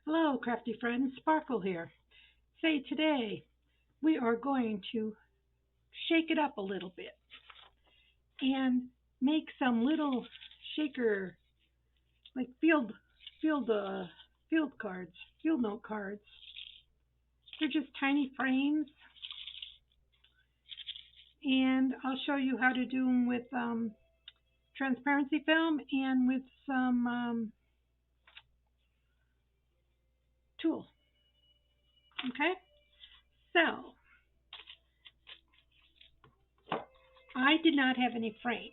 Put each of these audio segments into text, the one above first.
Hello, crafty friends. Sparkle here. Say, today we are going to shake it up a little bit and make some little shaker, like field, uh, field cards, field note cards. They're just tiny frames, and I'll show you how to do them with transparency film and with some tulle. Okay, so I did not have any frames.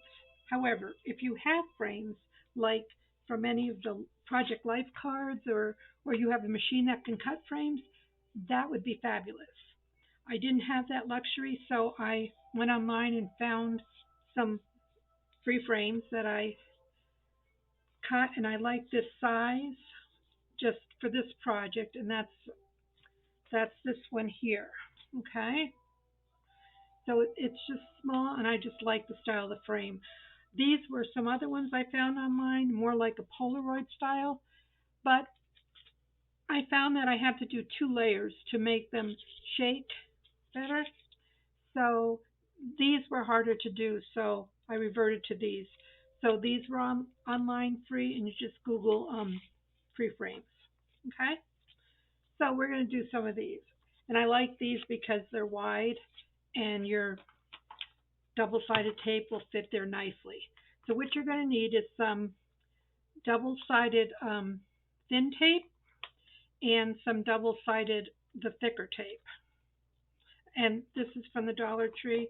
However, if you have frames, like from any of the Project Life cards, or you have a machine that can cut frames, that would be fabulous. I didn't have that luxury, so I went online and found some free frames that I cut, and I like this size just for this project, and that's this one here. Okay, so it's just small, and I just like the style of the frame. These were some other ones I found online, more like a Polaroid style, but I found that I had to do two layers to make them shake better. So these were harder to do, so I reverted to these. So these were online free, and you just Google free frames. Okay, so we're going to do some of these, and I like these because they're wide, and your double-sided tape will fit there nicely. So what you're going to need is some double-sided thin tape and some double-sided, the thicker tape. And this is from the Dollar Tree.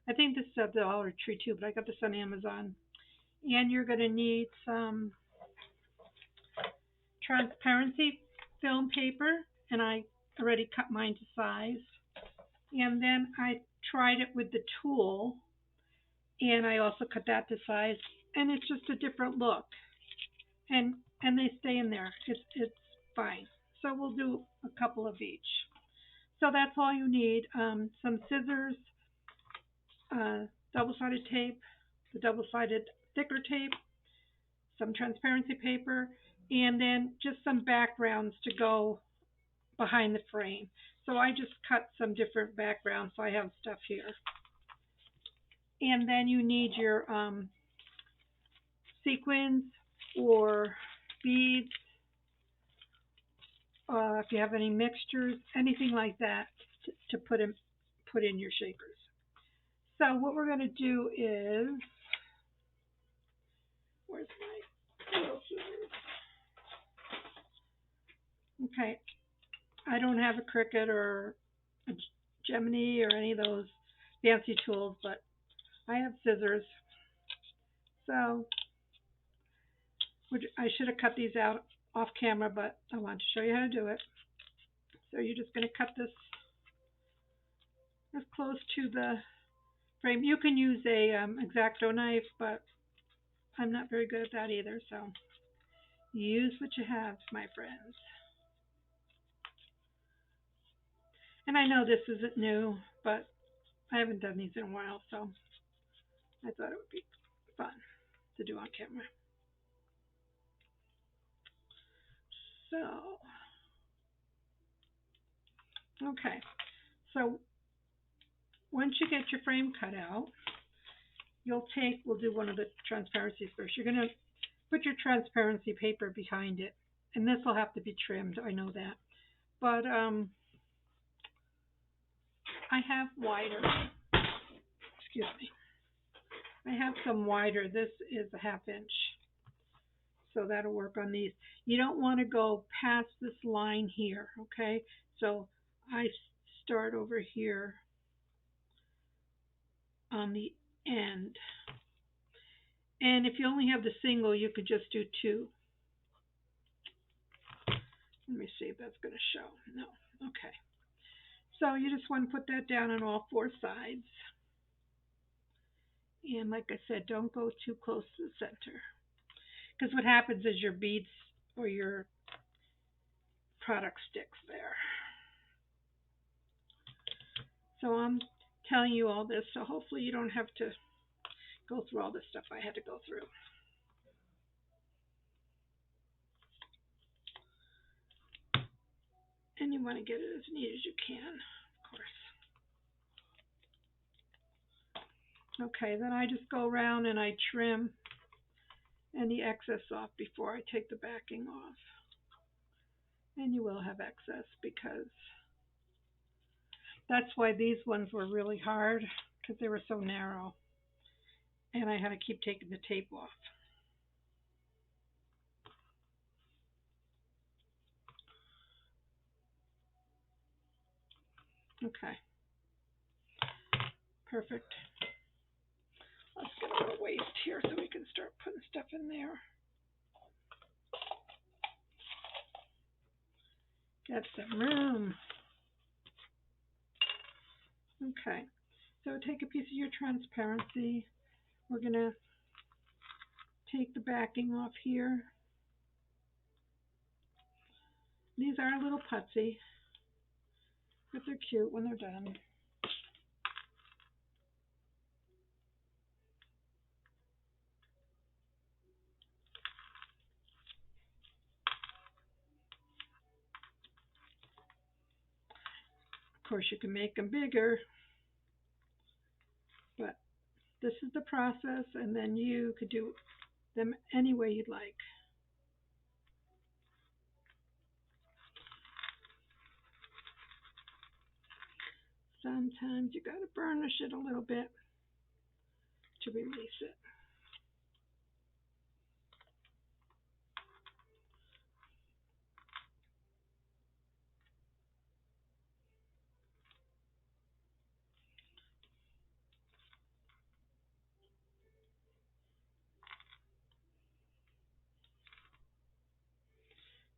I think this is at the Dollar Tree too, but I got this on Amazon. And you're going to need some transparency film paper, and I already cut mine to size. And then I tried it with the tulle, and I also cut that to size. And it's just a different look, and they stay in there. It's fine. So we'll do a couple of each. So that's all you need. Some scissors, double-sided tape, the double-sided thicker tape, some transparency paper, and then just some backgrounds to go behind the frame. So I just cut some different backgrounds, so I have stuff here. And then you need your sequins or beads, if you have any mixtures, anything like that to put in your shakers. So what we're going to do is, where's my little scissors? Okay, I don't have a Cricut or a Gemini or any of those fancy tools, but I have scissors. So I should have cut these out off camera, but I want to show you how to do it. So you're just going to cut this as close to the frame. You can use a X-Acto knife, but I'm not very good at that either, so use what you have, my friends. And I know this isn't new, but I haven't done these in a while, so I thought it would be fun to do on camera. So, okay. So once you get your frame cut out, we'll do one of the transparencies first. You're going to put your transparency paper behind it, and this will have to be trimmed, I know that. But I have wider, excuse me, I have some wider. This is a 1/2 inch, so that'll work on these. You don't want to go past this line here, okay? So I start over here on the end. And if you only have the single, you could just do 2. Let me see if that's going to show. No. Okay. So you just want to put that down on all 4 sides. And like I said, don't go too close to the center. Because what happens is your beads or your product sticks there. So I'm telling you all this, so hopefully you don't have to go through all this stuff I had to go through. And you want to get it as neat as you can, of course. Okay, then I just go around and I trim any excess off before I take the backing off. And you will have excess because that's why these ones were really hard, because they were so narrow. And I had to keep taking the tape off. Okay. Perfect. Let's get a little waste here so we can start putting stuff in there. Get some room. Okay. So take a piece of your transparency. We're going to take the backing off here. These are a little putsy, but they're cute when they're done. Of course, you can make them bigger, but this is the process, and then you could do them any way you'd like. Sometimes you got to burnish it a little bit to release it.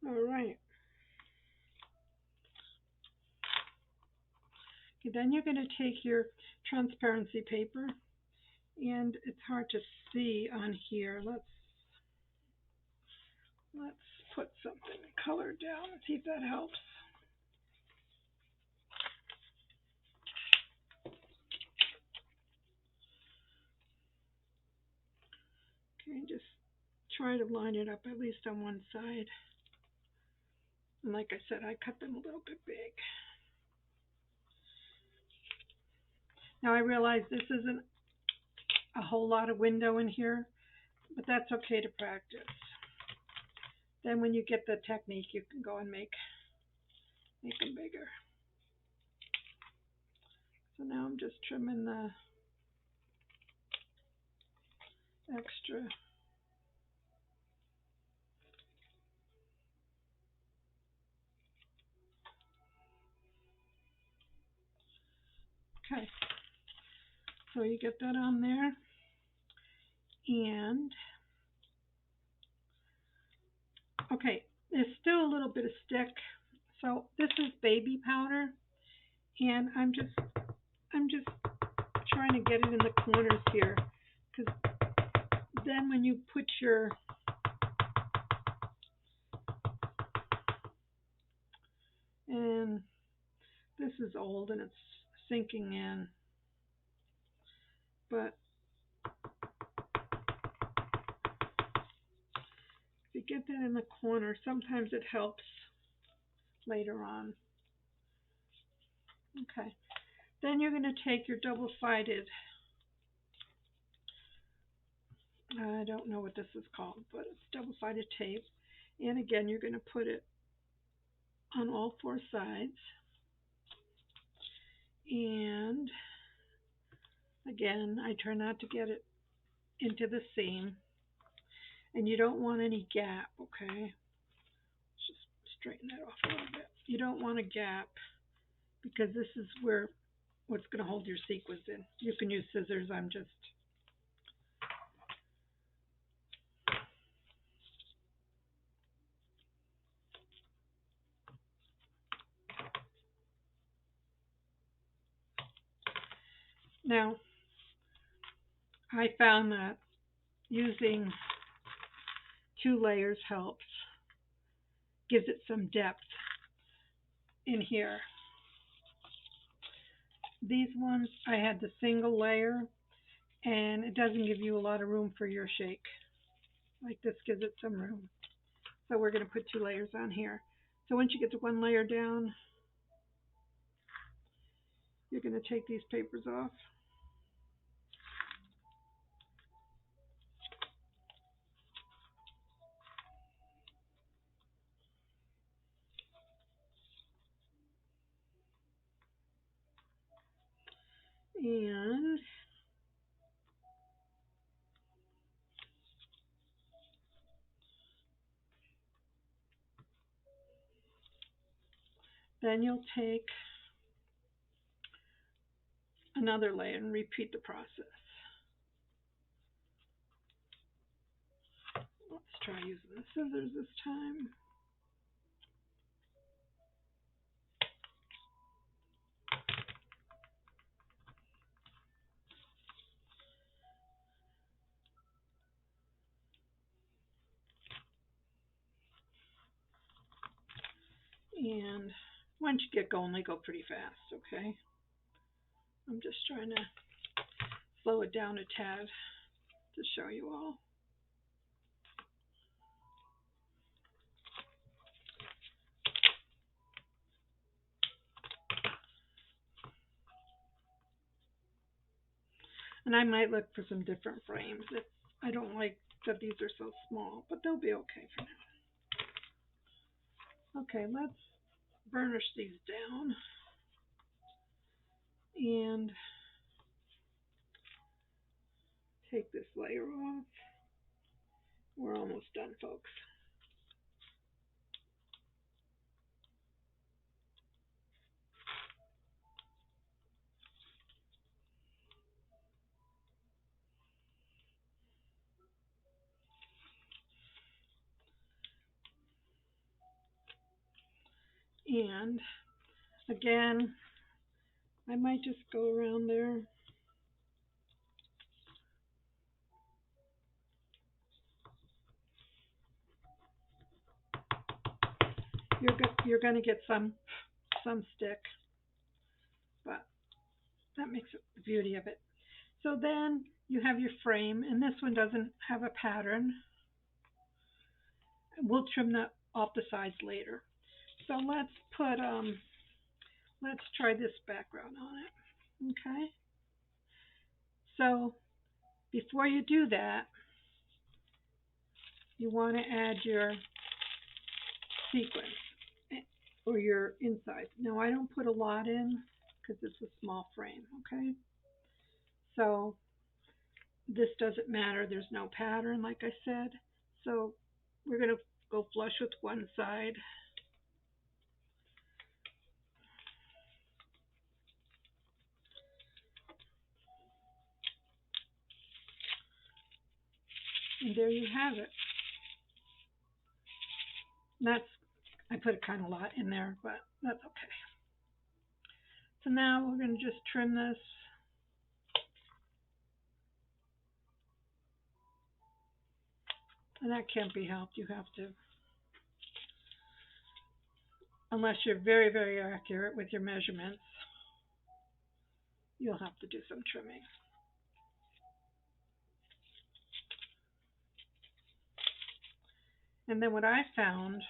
All right. Okay, then you're going to take your transparency paper, and it's hard to see on here. Let's put something colored down and see if that helps. Okay, just try to line it up at least on one side. And like I said, I cut them a little bit big. Now I realize this isn't a whole lot of window in here, but that's okay to practice. Then when you get the technique, you can go and make them bigger. So now I'm just trimming the extra. Okay, so you get that on there, and okay, there's still a little bit of stick. So this is baby powder, and I'm just trying to get it in the corners here, because then when you put your and this is old and it's sinking in, but if you get that in the corner, sometimes it helps later on. Okay, then you're going to take your double-sided, I don't know what this is called, but it's double-sided tape, and again you're going to put it on all four sides, and again I try not to get it into the seam, and you don't want any gap. Okay, let's just straighten that off a little bit. You don't want a gap, because this is where what's going to hold your sequins in. You can use scissors. I'm just now I found that using 2 layers helps, gives it some depth in here. These ones I had the single layer, and it doesn't give you a lot of room for your shake. Like this gives it some room. So we're going to put 2 layers on here. So once you get the one layer down, you're going to take these papers off. And then you'll take another layer and repeat the process. Let's try using the scissors this time. And once you get going, they go pretty fast, okay? I'm just trying to slow it down a tad to show you all. And I might look for some different frames. If I don't like that these are so small, but they'll be okay for now. Okay, let's burnish these down. And take this layer off. We're almost done, folks. And again, I might just go around there. You're going to get some stick, but that makes it the beauty of it. So then you have your frame, and this one doesn't have a pattern. We'll trim that off the sides later. So let's try this background on it. Okay. So before you do that, you want to add your sequins or your inside. Now I don't put a lot in because it's a small frame. Okay. So this doesn't matter. There's no pattern, like I said. So we're going to go flush with one side. And there you have it. And I put kind of a lot in there, but that's okay. So now we're going to just trim this. And that can't be helped. You have to, unless you're very, very accurate with your measurements, you'll have to do some trimming. And then what I found,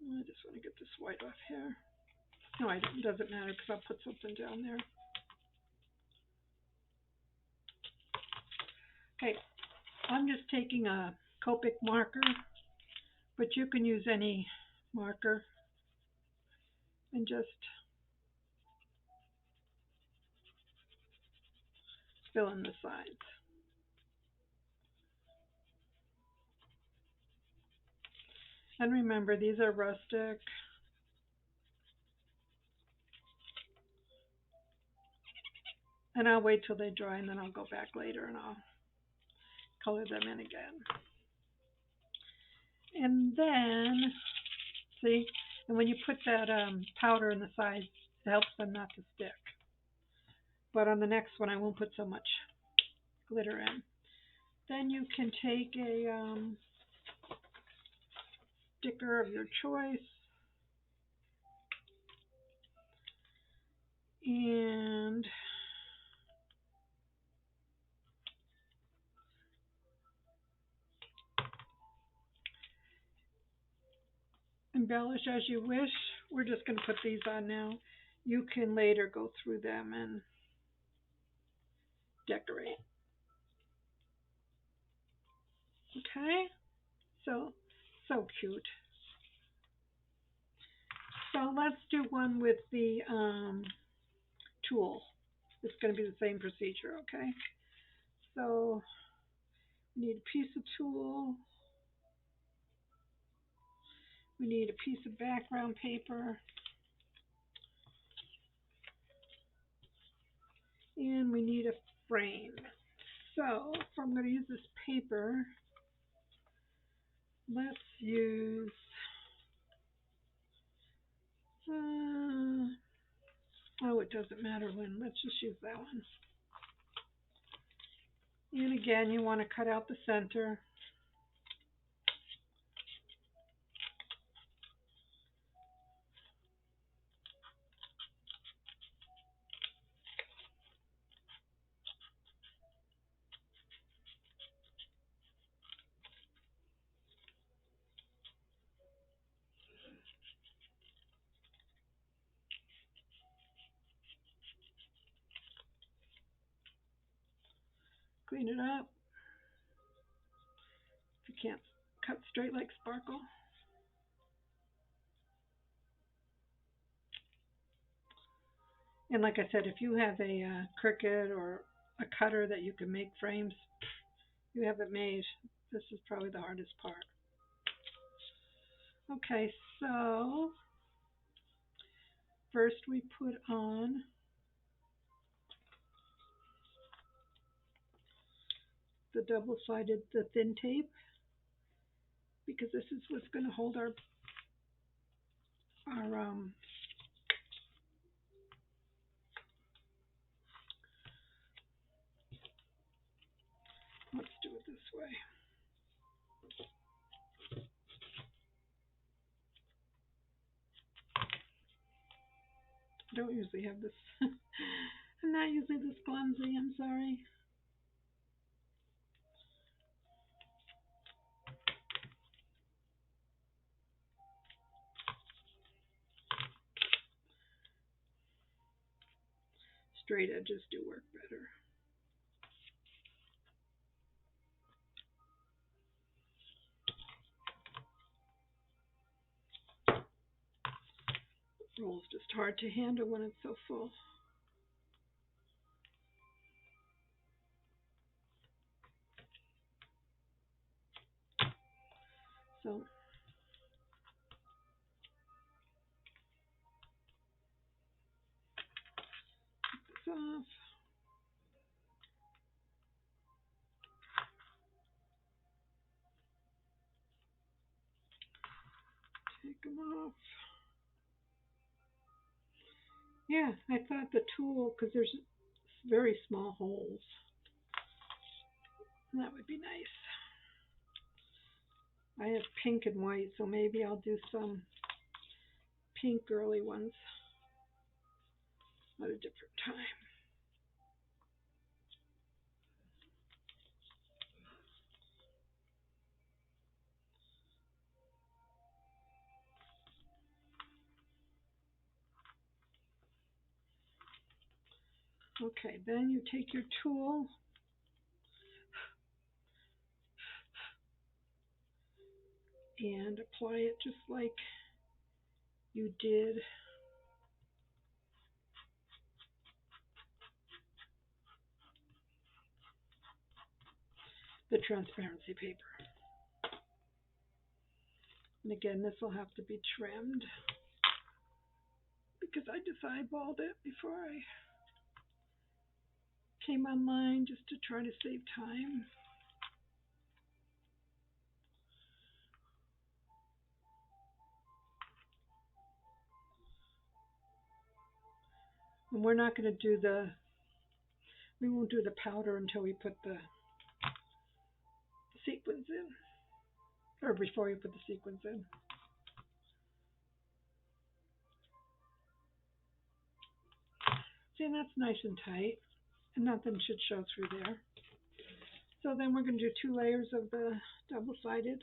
I just want to get this white off here. No, it doesn't matter because I'll put something down there. Okay, I'm just taking a Copic marker, but you can use any marker and just fill in the sides. And remember, these are rustic. And I'll wait till they dry, and then I'll go back later and I'll color them in again. And then, see, and when you put that powder in the sides, it helps them not to stick. But on the next one, I won't put so much glitter in. Then you can take a sticker of your choice and embellish as you wish. We're just going to put these on now. You can later go through them and decorate. Okay? So, so cute. So let's do one with the tulle. It's going to be the same procedure, okay? So we need a piece of tulle. We need a piece of background paper. And we need a frame. So if I'm going to use this paper, let's use, oh, it doesn't matter when. Let's just use that one. And again, you want to cut out the center. Clean it up. If you can't cut straight like Sparkle. And like I said, if you have a Cricut or a cutter that you can make frames, you have it made. This is probably the hardest part. Okay, so first we put on the double-sided, the thin tape, because this is what's going to hold our let's do it this way. I don't usually have this. I'm not usually this clumsy, I'm sorry. Straight edges do work better. Roll's just hard to handle when it's so full. So take this off. Take them off. Yeah, I thought the tool, because there's very small holes. That would be nice. I have pink and white, so maybe I'll do some pink girly ones at a different time. Okay, then you take your tool and apply it just like you did the transparency paper. And again, this will have to be trimmed because I just eyeballed it before I came online just to try to save time. And we're not going to do we won't do the powder until we put the sequins in, or before you put the sequins in. See, and that's nice and tight, and nothing should show through there. So then we're going to do 2 layers of the double-sided.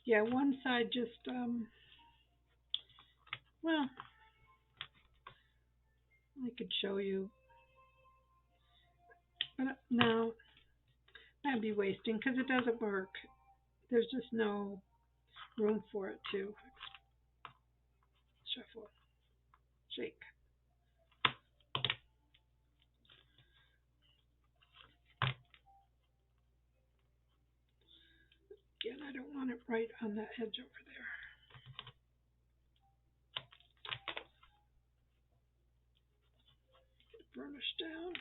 Yeah, one side just, well, I could show you, but no, that'd be wasting because it doesn't work. There's just no room for it to shuffle, shake. Again, I don't want it right on that edge over there. Burnish down.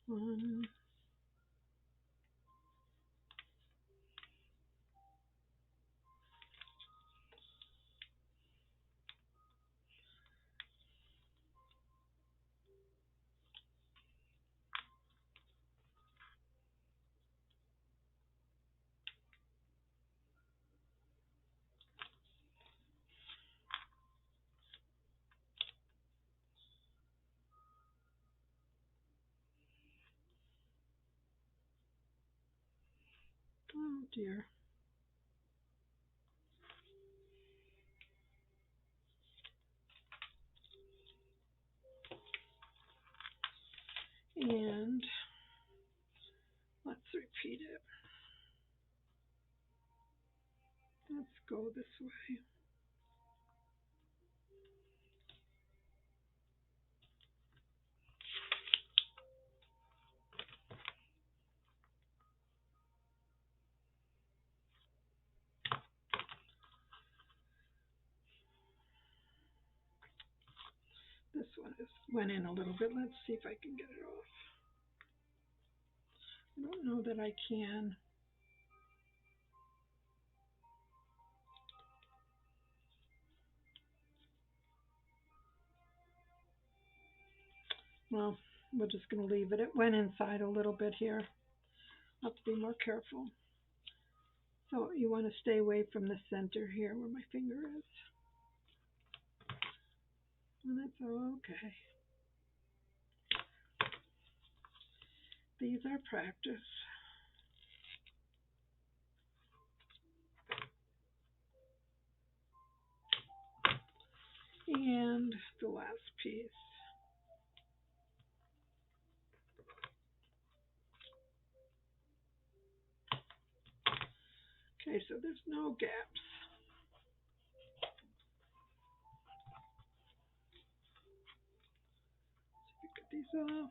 One. Oh dear. And let's repeat it. Let's go this way. This one went in a little bit. Let's see if I can get it off. I don't know that I can. Well, we're just going to leave it. It went inside a little bit here. I'll have to be more careful. So you want to stay away from the center here where my finger is. And that's okay. These are practice. And the last piece. Okay, so there's no gaps. So get these off.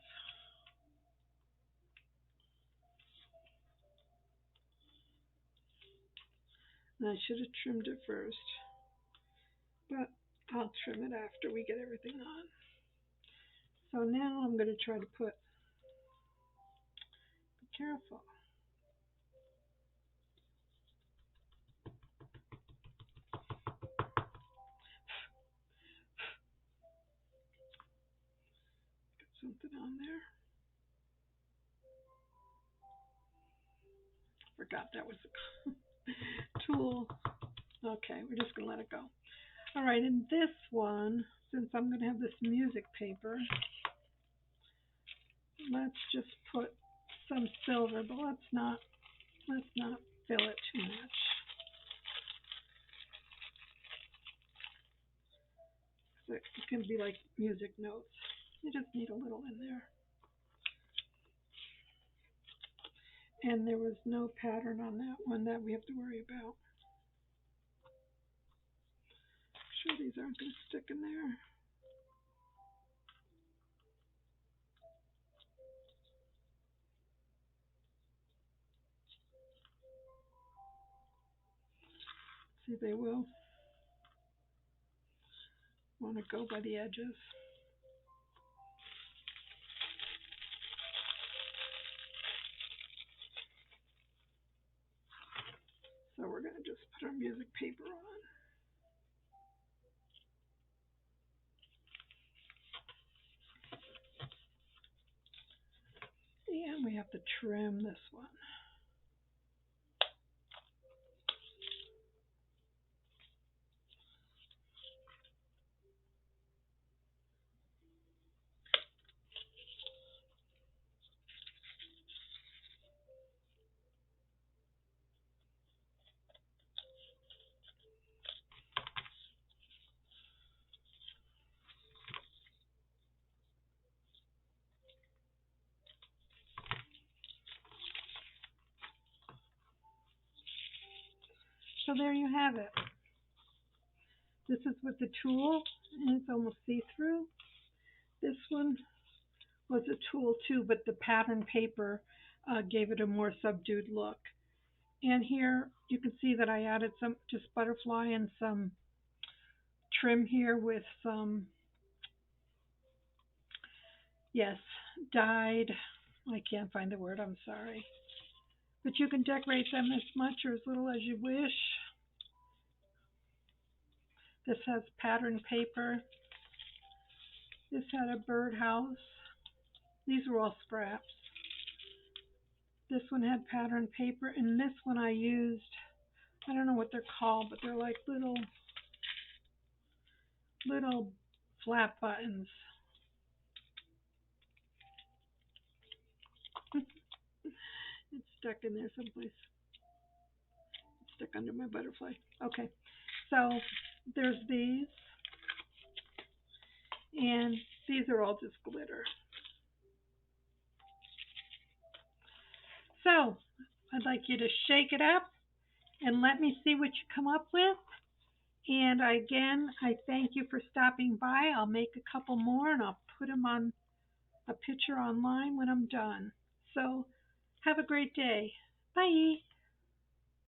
And I should have trimmed it first, but I'll trim it after we get everything on. So now I'm going to try to be careful. Get something on there. Forgot that was a tool. Okay, we're just going to let it go. All right, and this one, since I'm going to have this music paper, let's just put some silver, but let's not fill it too much. So it can be like music notes. You just need a little in there. And there was no pattern on that one that we have to worry about. Sure these aren't going to stick in there. See, they will want to go by the edges. So we're going to just put our music paper on. And we have to trim this one. So there you have it. This is with the tulle, and it's almost see-through. This one was a tulle too, but the pattern paper gave it a more subdued look. And here you can see that I added some just butterfly and some trim here with some, yes, dyed, I can't find the word, I'm sorry. But you can decorate them as much or as little as you wish. This has pattern paper. This had a birdhouse. These were all scraps. This one had pattern paper, and this one I used, I don't know what they're called, but they're like little flat buttons. It's stuck in there someplace. It's stuck under my butterfly. Okay, so there's these, and these are all just glitter. So I'd like you to shake it up and let me see what you come up with. And again, I thank you for stopping by. I'll make a couple more and I'll put them on a picture online when I'm done. So have a great day. Bye.